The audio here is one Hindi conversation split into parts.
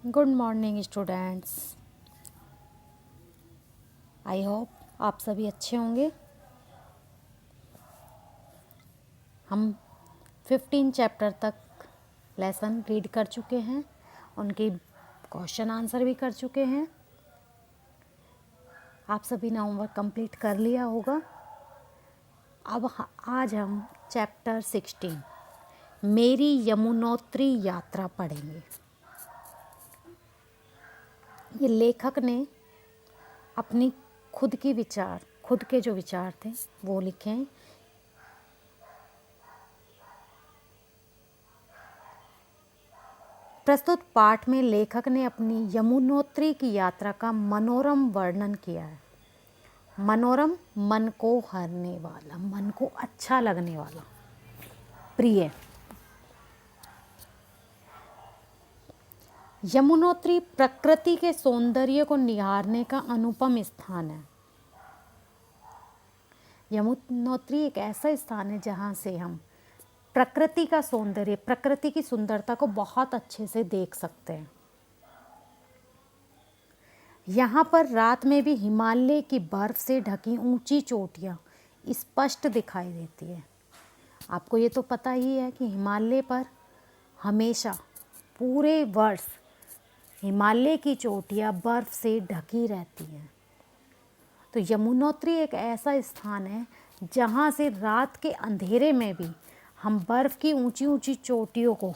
Good morning students. I hope आप सभी अच्छे होंगे। हम 15 चैप्टर तक लेसन रीड कर चुके हैं, उनकी क्वेश्चन आंसर भी कर चुके हैं। आप सभी ने होमवर्क कंप्लीट कर लिया होगा। अब आज हम चैप्टर 16 मेरी यमुनोत्री यात्रा पढ़ेंगे। ये लेखक ने अपनी खुद के जो विचार थे वो लिखे हैं। प्रस्तुत पाठ में लेखक ने अपनी यमुनोत्री की यात्रा का मनोरम वर्णन किया है। मनोरम, मन को हरने वाला, मन को अच्छा लगने वाला, प्रिय। यमुनोत्री प्रकृति के सौंदर्य को निहारने का अनुपम स्थान है। यमुनोत्री एक ऐसा स्थान है जहाँ से हम प्रकृति का सौंदर्य, प्रकृति की सुंदरता को बहुत अच्छे से देख सकते हैं। यहाँ पर रात में भी हिमालय की बर्फ से ढकी ऊंची चोटियाँ स्पष्ट दिखाई देती है। आपको ये तो पता ही है कि हिमालय पर हमेशा पूरे वर्ष हिमालय की चोटियाँ बर्फ से ढकी रहती हैं। तो यमुनोत्री एक ऐसा स्थान है जहाँ से रात के अंधेरे में भी हम बर्फ़ की ऊंची ऊंची चोटियों को,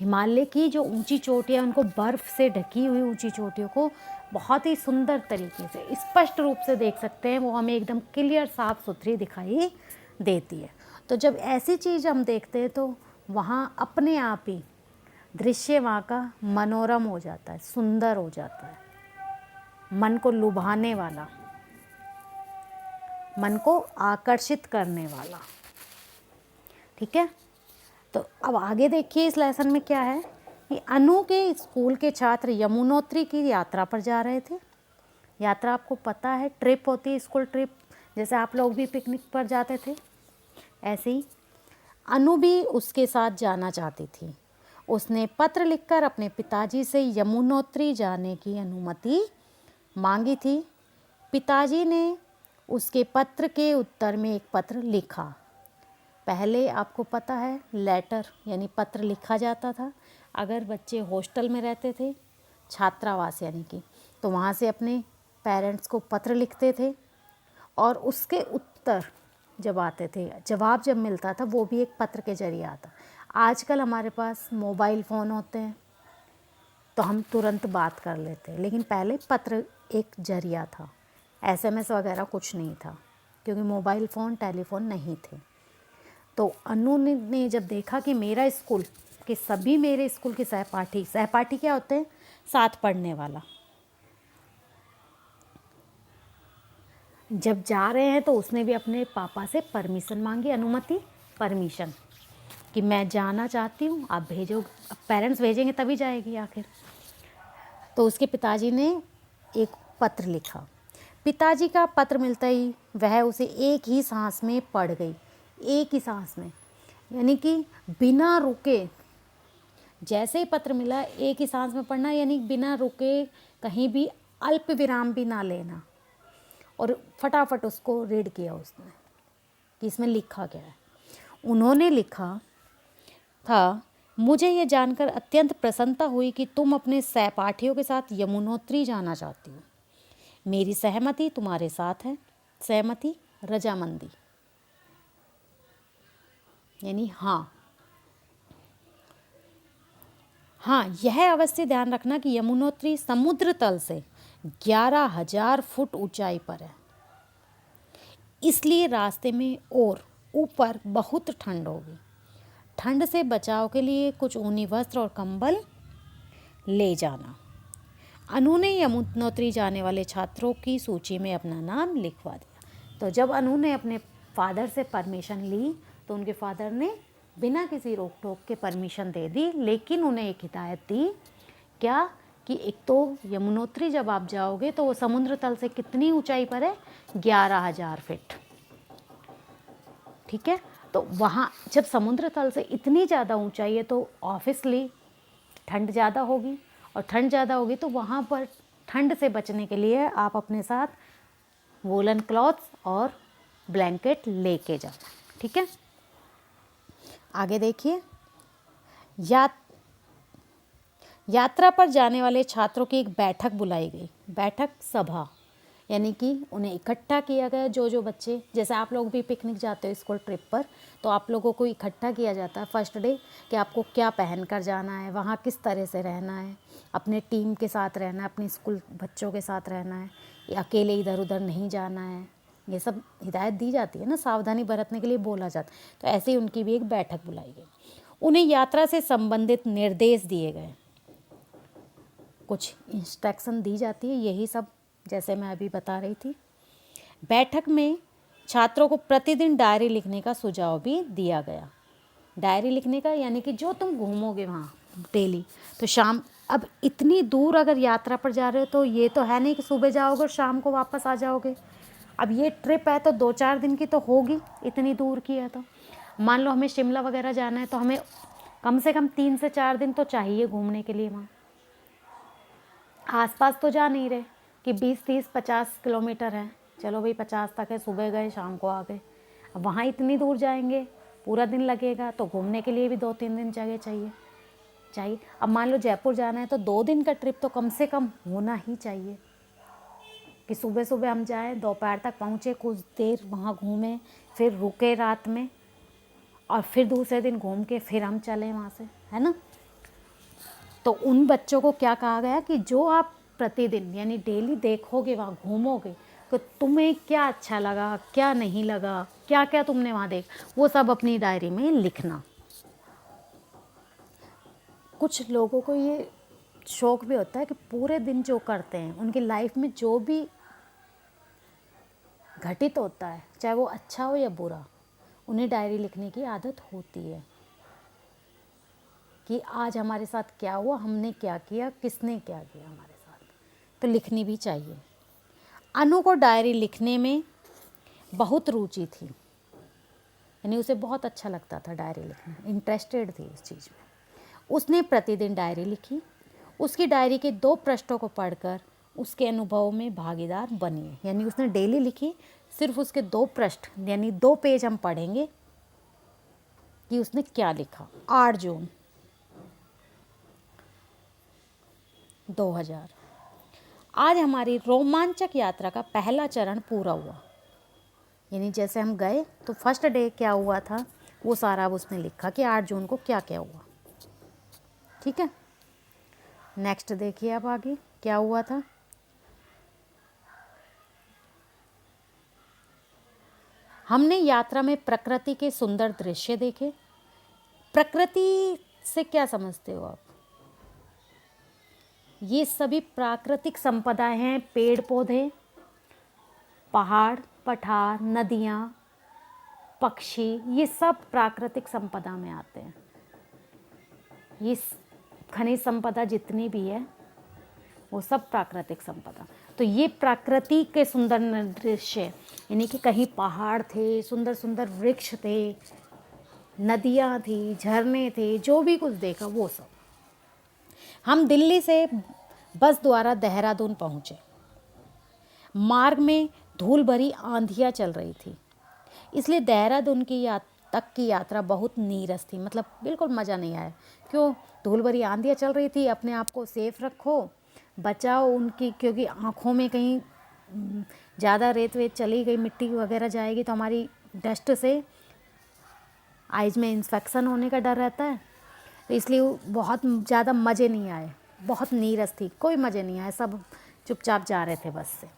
हिमालय की जो ऊंची चोटियाँ उनको बर्फ़ से ढकी हुई ऊंची चोटियों को बहुत ही सुंदर तरीके से स्पष्ट रूप से देख सकते हैं। वो हमें एकदम क्लियर, साफ़ सुथरी दिखाई देती है। तो जब ऐसी चीज़ हम देखते हैं तो वहाँ अपने आप ही दृश्य वहाँ का मनोरम हो जाता है, सुंदर हो जाता है, मन को लुभाने वाला, मन को आकर्षित करने वाला। ठीक है, तो अब आगे देखिए इस लेसन में क्या है कि अनु के स्कूल के छात्र यमुनोत्री की यात्रा पर जा रहे थे। यात्रा आपको पता है, ट्रिप होती है, स्कूल ट्रिप, जैसे आप लोग भी पिकनिक पर जाते थे ऐसे ही अनु भी उसके साथ जाना चाहती थी। उसने पत्र लिखकर अपने पिताजी से यमुनोत्री जाने की अनुमति मांगी थी। पिताजी ने उसके पत्र के उत्तर में एक पत्र लिखा। पहले आपको पता है लेटर यानी पत्र लिखा जाता था। अगर बच्चे हॉस्टल में रहते थे, छात्रावास यानी कि, तो वहाँ से अपने पेरेंट्स को पत्र लिखते थे और उसके उत्तर जब आते थे, जवाब जब मिलता था वो भी एक पत्र के जरिए आता। आजकल हमारे पास मोबाइल फ़ोन होते हैं तो हम तुरंत बात कर लेते हैं, लेकिन पहले पत्र एक जरिया था। एसएमएस वगैरह कुछ नहीं था क्योंकि मोबाइल फ़ोन, टेलीफोन नहीं थे। तो अनु ने जब देखा कि मेरा स्कूल के सभी मेरे स्कूल के सहपाठी, सहपाठी क्या होते हैं? साथ पढ़ने वाला, जब जा रहे हैं तो उसने भी अपने पापा से परमिशन मांगी, अनुमति, परमिशन, कि मैं जाना चाहती हूँ, आप भेजो। अब पेरेंट्स भेजेंगे तभी जाएगी आखिर। तो उसके पिताजी ने एक पत्र लिखा। पिताजी का पत्र मिलता ही वह उसे एक ही सांस में पढ़ गई, एक ही सांस में, यानी कि बिना रुके। जैसे ही पत्र मिला एक ही सांस में पढ़ना, यानी बिना रुके, कहीं भी अल्प विराम भी ना लेना, और फटाफट उसको रीड किया उसने कि इसमें लिखा क्या है। उन्होंने लिखा था, मुझे यह जानकर अत्यंत प्रसन्नता हुई कि तुम अपने सहपाठियों के साथ यमुनोत्री जाना चाहती हो। मेरी सहमति तुम्हारे साथ है। सहमति, रजामंदी, यानी हाँ। हाँ, यह अवश्य ध्यान रखना कि यमुनोत्री समुद्र तल से 11,000 फुट ऊंचाई पर है, इसलिए रास्ते में और ऊपर बहुत ठंड होगी। ठंड से बचाव के लिए कुछ ऊनी वस्त्र और कंबल ले जाना। अनु ने यमुनोत्री जाने वाले छात्रों की सूची में अपना नाम लिखवा दिया। तो जब अनु ने अपने फादर से परमिशन ली तो उनके फादर ने बिना किसी रोक टोक के परमिशन दे दी, लेकिन उन्हें एक हिदायत दी, क्या, कि एक तो यमुनोत्री जब आप जाओगे तो वो समुद्र तल से कितनी ऊंचाई पर है? 11,000 फीट। ठीक है, तो वहाँ जब समुद्र तल से इतनी ज़्यादा ऊंचाई है तो ऑब्वियसली ठंड ज़्यादा होगी, और ठंड ज़्यादा होगी तो वहाँ पर ठंड से बचने के लिए आप अपने साथ वूलन क्लॉथ्स और ब्लैंकेट लेके जाना, ठीक है। आगे देखिए, यात्रा पर जाने वाले छात्रों की एक बैठक बुलाई गई। बैठक सभा, यानी कि उन्हें इकट्ठा किया गया। जो जो बच्चे, जैसे आप लोग भी पिकनिक जाते हो स्कूल ट्रिप पर, तो आप लोगों को इकट्ठा किया जाता है फर्स्ट डे कि आपको क्या पहन कर जाना है, वहाँ किस तरह से रहना है, अपने टीम के साथ रहना है, अपने स्कूल बच्चों के साथ रहना है, या अकेले इधर उधर नहीं जाना है। ये सब हिदायत दी जाती है ना, सावधानी बरतने के लिए बोला जाता है। तो ऐसे ही उनकी भी एक बैठक बुलाई गई। उन्हें यात्रा से संबंधित निर्देश दिए गए, कुछ इंस्ट्रक्शन दी जाती है, यही सब जैसे मैं अभी बता रही थी। बैठक में छात्रों को प्रतिदिन डायरी लिखने का सुझाव भी दिया गया। डायरी लिखने का यानी कि जो तुम घूमोगे वहाँ डेली, तो शाम, अब इतनी दूर अगर यात्रा पर जा रहे हो तो ये तो है नहीं कि सुबह जाओगे और शाम को वापस आ जाओगे। अब ये ट्रिप है तो 2-4 दिन की तो होगी, इतनी दूर की है तो। मान लो हमें शिमला वगैरह जाना है तो हमें कम से कम 3 से 4 दिन तो चाहिए घूमने के लिए। वहाँ आसपास तो जा नहीं रहे कि 20-30-50 किलोमीटर है, चलो भाई 50 तक है, सुबह गए शाम को आ गए। अब वहाँ इतनी दूर जाएंगे, पूरा दिन लगेगा, तो घूमने के लिए भी 2-3 दिन जगह चाहिए। अब मान लो जयपुर जाना है तो 2 दिन का ट्रिप तो कम से कम होना ही चाहिए, कि सुबह सुबह हम जाएं, दोपहर तक पहुँचे, कुछ देर वहाँ घूमें, फिर रुके रात में, और फिर दूसरे दिन घूम के फिर हम चलें वहाँ से, है ना। तो उन बच्चों को क्या कहा गया कि जो आप प्रतिदिन यानी डेली देखोगे, वहाँ घूमोगे, तो तुम्हें क्या अच्छा लगा, क्या नहीं लगा, क्या क्या तुमने वहाँ वो सब अपनी डायरी में लिखना। कुछ लोगों को ये शौक भी होता है कि पूरे दिन जो करते हैं, उनकी लाइफ में जो भी घटित होता है, चाहे वो अच्छा हो या बुरा, उन्हें डायरी लिखने की आदत होती है कि आज हमारे साथ क्या हुआ, हमने क्या किया, किसने क्या किया हमारे साथ, तो लिखनी भी चाहिए। अनु को डायरी लिखने में बहुत रुचि थी, यानी उसे बहुत अच्छा लगता था डायरी लिखना, इंटरेस्टेड थी इस चीज़ में। उसने प्रतिदिन डायरी लिखी। उसकी डायरी के 2 पृष्ठों को पढ़कर उसके अनुभव में भागीदार बनिए, यानी उसने डेली लिखी, सिर्फ उसके 2 पृष्ठ यानी 2 पेज हम पढ़ेंगे कि उसने क्या लिखा। 8 जून 2000, आज हमारी रोमांचक यात्रा का पहला चरण पूरा हुआ। यानी जैसे हम गए तो फर्स्ट डे क्या हुआ था वो सारा अब उसने लिखा कि 8 जून को क्या क्या हुआ, ठीक है। नेक्स्ट देखिए अब आगे क्या हुआ था। हमने यात्रा में प्रकृति के सुंदर दृश्य देखे। प्रकृति से क्या समझते हो आप? ये सभी प्राकृतिक संपदाएं हैं, पेड़ पौधे, पहाड़, पठार, नदियाँ, पक्षी, ये सब प्राकृतिक संपदा में आते हैं। ये खनिज संपदा जितनी भी है वो सब प्राकृतिक संपदा। तो ये प्रकृति के सुंदर दृश्य, यानी कि कहीं पहाड़ थे, सुंदर सुंदर वृक्ष थे, नदियाँ थी, झरने थे, जो भी कुछ देखा वो सब। हम दिल्ली से बस द्वारा देहरादून पहुँचे। मार्ग में धूल भरी आंधियाँ चल रही थी, इसलिए देहरादून तक की यात्रा बहुत नीरस थी, मतलब बिल्कुल मज़ा नहीं आया। क्यों? धूल भरी आंधियाँ चल रही थी। अपने आप को सेफ रखो, बचाओ उनकी, क्योंकि आँखों में कहीं ज़्यादा रेत वेत चली गई, मिट्टी वगैरह जाएगी तो हमारी डस्ट से आइज़ में इन्फेक्शन होने का डर रहता है। तो इसलिए बहुत ज़्यादा मज़े नहीं आए, बहुत नीरस थी, कोई मज़े नहीं आए, सब चुपचाप जा रहे थे बस से।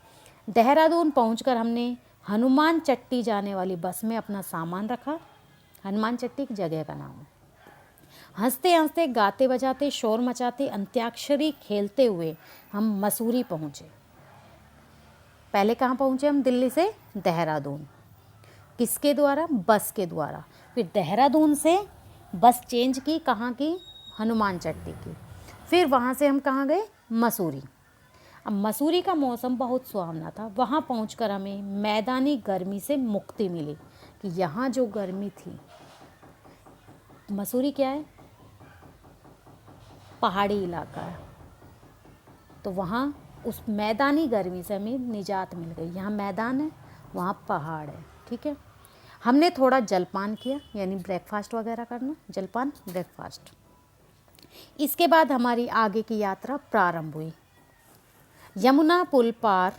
देहरादून पहुंचकर हमने हनुमान चट्टी जाने वाली बस में अपना सामान रखा। हनुमान चट्टी एक जगह का नाम है। हंसते हंसते, गाते बजाते, शोर मचाते, अंत्याक्षरी खेलते हुए हम मसूरी पहुँचे। पहले कहाँ पहुँचे हम? दिल्ली से देहरादून। किसके द्वारा? बस के द्वारा। फिर देहरादून से बस चेंज की, कहाँ की? हनुमान चट्टी की। फिर वहाँ से हम कहाँ गए? मसूरी। अब मसूरी का मौसम बहुत सुहावना था। वहाँ पहुँचकर हमें मैदानी गर्मी से मुक्ति मिली, कि यहाँ जो गर्मी थी, मसूरी क्या है? पहाड़ी इलाका है, तो वहाँ उस मैदानी गर्मी से हमें निजात मिल गई। यहाँ मैदान है, वहाँ पहाड़ है, ठीक है। हमने थोड़ा जलपान किया, यानी ब्रेकफास्ट वगैरह करना, जलपान ब्रेकफास्ट। इसके बाद हमारी आगे की यात्रा प्रारंभ हुई। यमुना पुल पार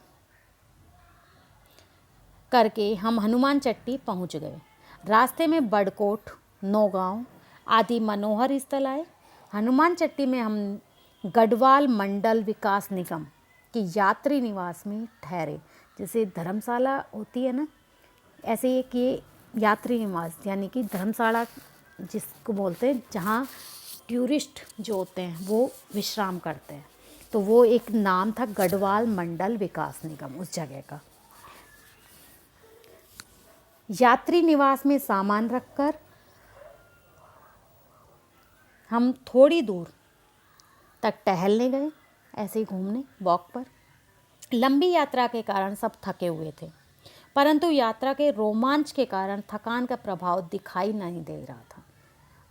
करके हम हनुमान चट्टी पहुंच गए। रास्ते में बड़कोट, नौगांव आदि मनोहर स्थल आए। हनुमान चट्टी में हम गढ़वाल मंडल विकास निगम के यात्री निवास में ठहरे। जैसे धर्मशाला होती है ना, ऐसे एक ये यात्री निवास यानी कि धर्मशाला जिसको बोलते हैं, जहाँ टूरिस्ट जो होते हैं वो विश्राम करते हैं, तो वो एक नाम था गढ़वाल मंडल विकास निगम उस जगह का। यात्री निवास में सामान रखकर हम थोड़ी दूर तक टहलने गए, ऐसे ही घूमने, वॉक पर। लंबी यात्रा के कारण सब थके हुए थे, परंतु यात्रा के रोमांच के कारण थकान का प्रभाव दिखाई नहीं दे रहा था।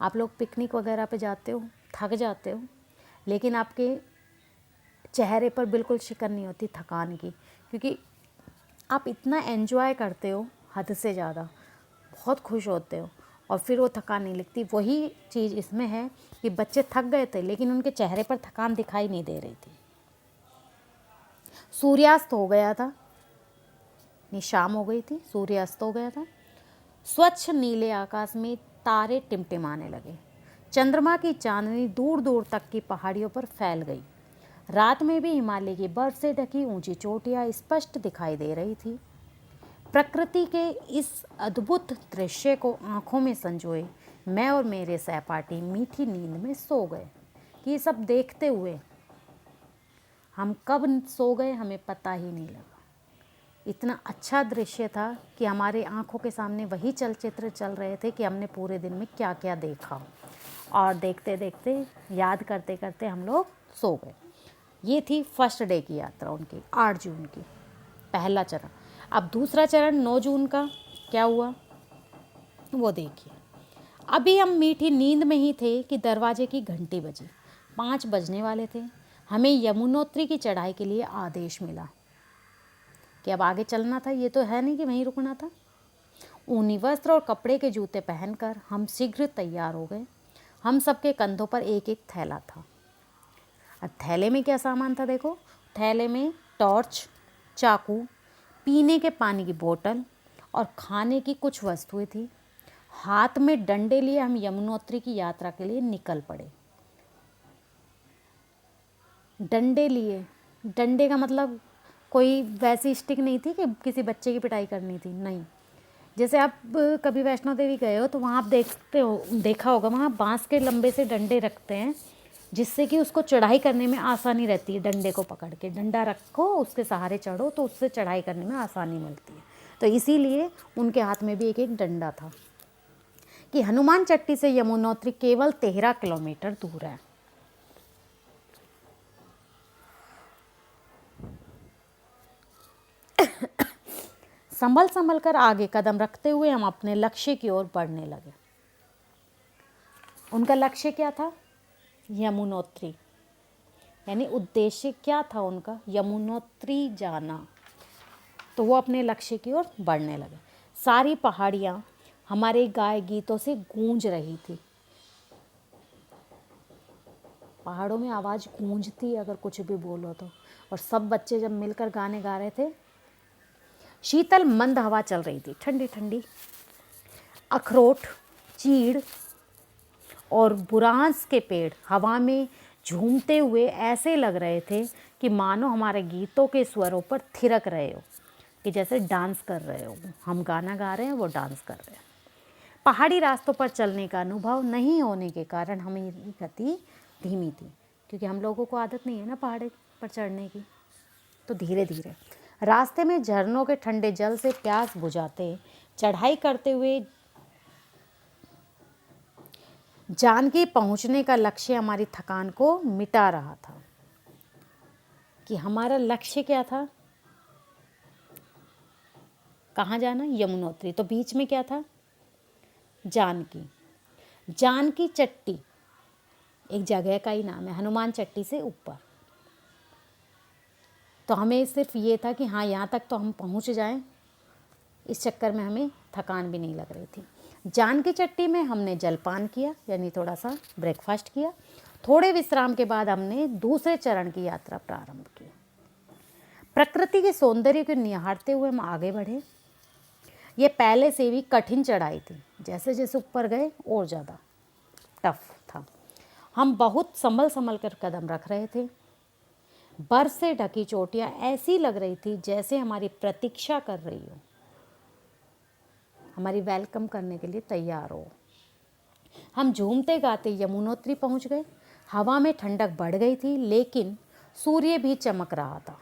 आप लोग पिकनिक वगैरह पे जाते हो, थक जाते हो, लेकिन आपके चेहरे पर बिल्कुल शिकन नहीं होती थकान की, क्योंकि आप इतना एंजॉय करते हो हद से ज़्यादा, बहुत खुश होते हो, और फिर वो थकान नहीं लगती। वही चीज़ इसमें है कि बच्चे थक गए थे, लेकिन उनके चेहरे पर थकान दिखाई नहीं दे रही थी। सूर्यास्त हो गया था, नहीं शाम हो गई थी, सूर्यास्त हो गया था। स्वच्छ नीले आकाश में तारे टिमटिमाने लगे। चंद्रमा की चांदनी दूर दूर तक की पहाड़ियों पर फैल गई। रात में भी हिमालय की बर्फ से ढकी ऊंची चोटियां स्पष्ट दिखाई दे रही थी। प्रकृति के इस अद्भुत दृश्य को आंखों में संजोए मैं और मेरे सहपाठी मीठी नींद में सो गए। कि ये सब देखते हुए हम कब सो गए हमें पता ही नहीं लगा। इतना अच्छा दृश्य था कि हमारे आंखों के सामने वही चलचित्र चल रहे थे कि हमने पूरे दिन में क्या क्या देखा, और देखते देखते याद करते करते हम लोग सो गए। ये थी फर्स्ट डे की यात्रा उनकी, 8 जून की, पहला चरण। अब दूसरा चरण 9 जून का क्या हुआ वो देखिए। अभी हम मीठी नींद में ही थे कि दरवाजे की घंटी बजी। 5 बजने वाले थे। हमें यमुनोत्री की चढ़ाई के लिए आदेश मिला कि अब आगे चलना था, ये तो है नहीं कि वहीं रुकना था। ऊनी वस्त्र और कपड़े के जूते पहनकर हम शीघ्र तैयार हो गए। हम सबके कंधों पर एक एक थैला था। अब थैले में क्या सामान था देखो। थैले में टॉर्च, चाकू, पीने के पानी की बोतल और खाने की कुछ वस्तुएं थी। हाथ में डंडे लिए हम यमुनोत्री की यात्रा के लिए निकल पड़े। डंडे लिए, डंडे का मतलब कोई वैसी स्टिक नहीं थी कि किसी बच्चे की पिटाई करनी थी, नहीं। जैसे आप कभी वैष्णो देवी गए हो तो वहाँ आप देखा होगा, वहाँ बांस के लंबे से डंडे रखते हैं, जिससे कि उसको चढ़ाई करने में आसानी रहती है। डंडे को पकड़ के डंडा रखो, उसके सहारे चढ़ो तो उससे चढ़ाई करने में आसानी मिलती है। तो इसीलिए उनके हाथ में भी एक एक डंडा था। कि हनुमान चट्टी से यमुनोत्री केवल 13 किलोमीटर दूर है। संभल संभल कर आगे कदम रखते हुए हम अपने लक्ष्य की ओर बढ़ने लगे। उनका लक्ष्य क्या था? यमुनोत्री, यानी उद्देश्य क्या था उनका? यमुनोत्री जाना। तो वो अपने लक्ष्य की ओर बढ़ने लगे। सारी पहाड़ियाँ हमारे गाए गीतों से गूंज रही थी। पहाड़ों में आवाज़ गूंजती अगर कुछ भी बोलो तो। और सब बच्चे जब मिलकर गाने गा रहे थे। शीतल मंद हवा चल रही थी, ठंडी ठंडी। अखरोट, चीड़ और बुरांस के पेड़ हवा में झूमते हुए ऐसे लग रहे थे कि मानो हमारे गीतों के स्वरों पर थिरक रहे हो, कि जैसे डांस कर रहे हो। हम गाना गा रहे हैं, वो डांस कर रहे हैं। पहाड़ी रास्तों पर चलने का अनुभव नहीं होने के कारण हमारी गति धीमी थी, क्योंकि हम लोगों को आदत नहीं है ना पहाड़ी पर चढ़ने की। तो धीरे धीरे रास्ते में झरनों के ठंडे जल से प्यास बुझाते चढ़ाई करते हुए जानकी पहुंचने का लक्ष्य हमारी थकान को मिटा रहा था। कि हमारा लक्ष्य क्या था? कहाँ जाना? यमुनोत्री। तो बीच में क्या था? जानकी। जानकी चट्टी एक जगह का ही नाम है, हनुमान चट्टी से ऊपर। तो हमें सिर्फ ये था कि हाँ यहाँ तक तो हम पहुँच जाएं, इस चक्कर में हमें थकान भी नहीं लग रही थी। जानकी चट्टी में हमने जलपान किया, यानी थोड़ा सा ब्रेकफास्ट किया। थोड़े विश्राम के बाद हमने दूसरे चरण की यात्रा प्रारंभ की। प्रकृति के सौंदर्य को निहारते हुए हम आगे बढ़े। ये पहले से भी कठिन चढ़ाई थी, जैसे जैसे ऊपर गए और ज़्यादा टफ था। हम बहुत संभल संभल कर कदम रख रहे थे। बर्फ से ढकी चोटियाँ ऐसी लग रही थी जैसे हमारी प्रतीक्षा कर रही हो, हमारी वेलकम करने के लिए तैयार हो। हम झूमते गाते यमुनोत्री पहुंच गए। हवा में ठंडक बढ़ गई थी, लेकिन सूर्य भी चमक रहा था।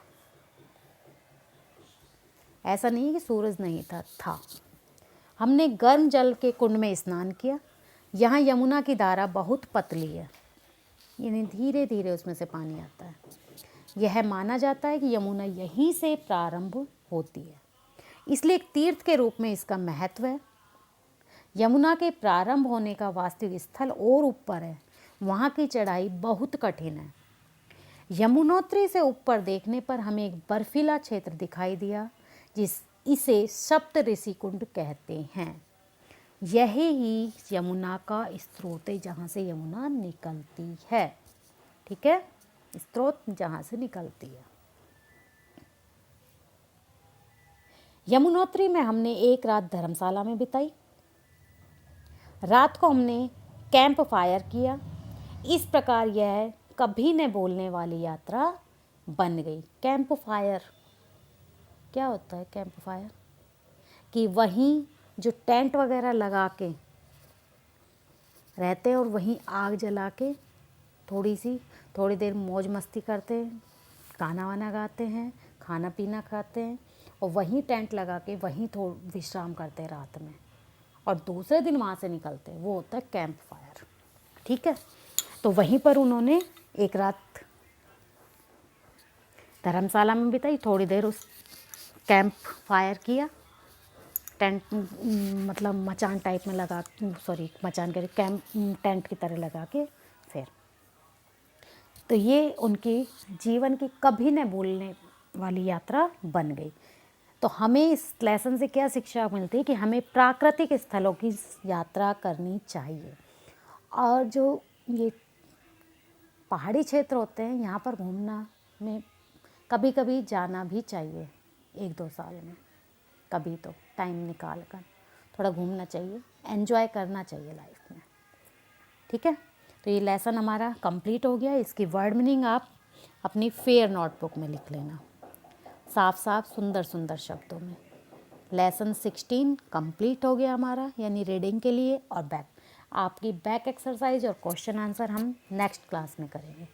ऐसा नहीं कि सूरज नहीं था। हमने गर्म जल के कुंड में स्नान किया। यहाँ यमुना की धारा बहुत पतली है, यानी धीरे धीरे उसमें से पानी आता है। यह माना जाता है कि यमुना यहीं से प्रारंभ होती है, इसलिए एक तीर्थ के रूप में इसका महत्व है। यमुना के प्रारंभ होने का वास्तविक स्थल और ऊपर है, वहाँ की चढ़ाई बहुत कठिन है। यमुनोत्री से ऊपर देखने पर हमें एक बर्फीला क्षेत्र दिखाई दिया, इसे सप्त ऋषि कुंड कहते हैं। यही ही यमुना का स्रोत है, जहाँ से यमुना निकलती है। ठीक है, स्रोत जहाँ से निकलती है। यमुनोत्री में हमने एक रात धर्मशाला में बिताई। रात को हमने कैंप फायर किया। इस प्रकार यह कभी न भूलने वाली यात्रा बन गई। कैंप फायर क्या होता है? कैंप फायर कि वहीं जो टेंट वगैरह लगा के रहते हैं और वहीं आग जला के थोड़ी देर मौज मस्ती करते हैं, गाना वाना गाते हैं, खाना पीना खाते हैं और वहीं टेंट लगा के वहीं विश्राम करते हैं रात में, और दूसरे दिन वहाँ से निकलते हैं। वो होता है कैंप फायर। ठीक है, तो वहीं पर उन्होंने एक रात धर्मशाला में बिताई। थोड़ी देर उस कैंप फायर किया, टेंट मतलब मचान टाइप में लगा, मचान के कैंप टेंट की तरह लगा के फिर। तो ये उनकी जीवन की कभी न भूलने वाली यात्रा बन गई। तो हमें इस लेसन से क्या शिक्षा मिलती है कि हमें प्राकृतिक स्थलों की यात्रा करनी चाहिए। और जो ये पहाड़ी क्षेत्र होते हैं, यहाँ पर घूमना में कभी कभी जाना भी चाहिए। 1-2 साल में कभी तो टाइम निकाल कर थोड़ा घूमना चाहिए, एंजॉय करना चाहिए लाइफ में। ठीक है, तो ये लेसन हमारा कंप्लीट हो गया। इसकी वर्ड मीनिंग आप अपनी फेयर नोटबुक में लिख लेना, साफ साफ सुंदर सुंदर शब्दों में। लेसन 16 कंप्लीट हो गया हमारा, यानी रीडिंग के लिए। और बैक आपकी बैक एक्सरसाइज और क्वेश्चन आंसर हम नेक्स्ट क्लास में करेंगे।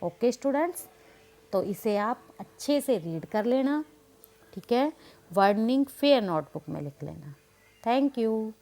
ओके स्टूडेंट्स, तो इसे आप अच्छे से रीड कर लेना। ठीक है, वर्ड मीनिंग फेयर नोटबुक में लिख लेना। Thank you.